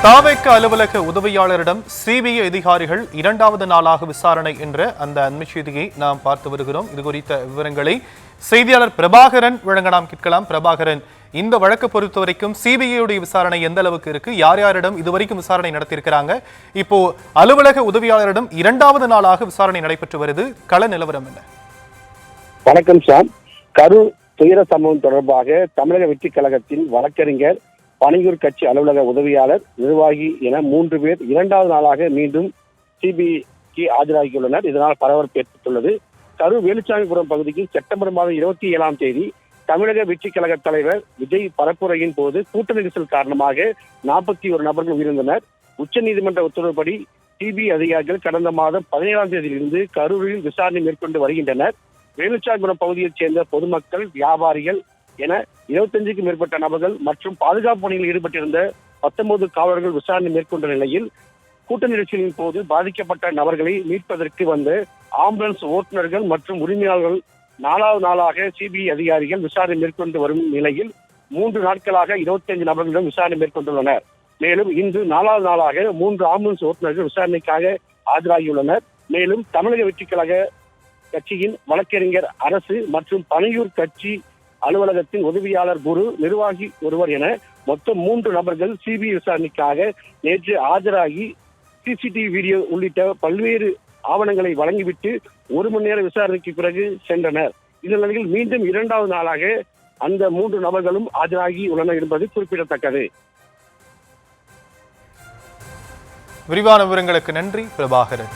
தாவேக அலுவலக உதவியாளரிடம் சிபிஐ அதிகாரிகள் இரண்டாவது நாளாக விசாரணை என்ற அந்த அண்மை செய்தியை நாம் பார்த்து வருகிறோம். இது குறித்த விவரங்களை செய்தியாளர் பிரபாகரன் வழங்க நாம் கேட்கலாம். பிரபாகரன், இந்த வழக்கு பொறுத்தவரைக்கும் சிபிஐ விசாரணை எந்த அளவுக்கு இருக்கு? யார் யாரிடம் இதுவரைக்கும் விசாரணை நடத்தியிருக்கிறாங்க? இப்போ அலுவலக உதவியாளரிடம் இரண்டாவது நாளாக விசாரணை நடைபெற்று வருது. கள நிலவரம் என்ன? வணக்கம் சாம். கரூர் துயர சம்பவம் தொடர்பாக தமிழக வெற்றி கழகத்தின் வழக்கறிஞர், பணியூர் கட்சி அலுவலக உதவியாளர், நிர்வாகி என 3 பேர் இரண்டாவது நாளாக மீண்டும் சிபிஐக்கு ஆஜராகியுள்ளனர். இதனால் பரபரப்பு ஏற்பட்டுள்ளது. கரூர் வேலுச்சாமிபுரம் பகுதியில் செப்டம்பர் மாதம் 27ஆம் தேதி தமிழக வெற்றி கழக தலைவர் விஜய் பரப்புரையின் போது கூட்ட நெரிசல் காரணமாக 41 நபர்கள் உயிரிழந்தனர். உச்சநீதிமன்ற உத்தரவுப்படி சிபிஐ அதிகாரிகள் கடந்த மாதம் 17ஆம் தேதியிலிருந்து கரூரில் விசாரணை மேற்கொண்டு வருகின்றனர். வேலுச்சாமிபுரம் பகுதியைச் சேர்ந்த பொதுமக்கள், வியாபாரிகள் என 25க்கும் மேற்பட்ட நபர்கள் மற்றும் பாதுகாப்பு பணியில் ஈடுபட்டிருந்த 19 காவலர்கள் விசாரணை மேற்கொண்ட நிலையில் கூட்ட நெரிசலின் போது பாதிக்கப்பட்ட நபர்களை மீட்பதற்கு வந்த ஆம்புலன்ஸ் ஓட்டுநர்கள் மற்றும் உரிமையாளர்கள் 4வது நாளாக சிபிஐ அதிகாரிகள் விசாரணை மேற்கொண்டு வரும் நிலையில் 3 நாட்களாக 25 நபர்களிடம் விசாரணை மேற்கொண்டுள்ளனர். மேலும் இன்று 4வது நாளாக 3 ஆம்புலன்ஸ் ஓட்டுநர்கள் விசாரணைக்காக ஆஜராகியுள்ளனர். மேலும் தமிழக வெற்றி கழக கட்சியின் வழக்கறிஞர், அரசு மற்றும் பணியூர் கட்சி அலுவலகத்தின் உதவியாளர் குரு, நிர்வாகி ஒருவர் என மொத்தம் 3 நபர்கள் சிபிஐ விசாரணைக்காக நேற்று ஆஜராகி சிசிடிவி வீடியோ உள்ளிட்ட பல்வேறு ஆவணங்களை வழங்கிவிட்டு 1 மணி நேர விசாரணைக்கு பிறகு சென்றனர். இந்த நிலையில் மீண்டும் 2வது நாளாக அந்த 3 நபர்களும் ஆஜராகி உள்ளனர் என்பது குறிப்பிடத்தக்கது. விரிவான விவரங்களுக்கு நன்றி பிரபாகரன்.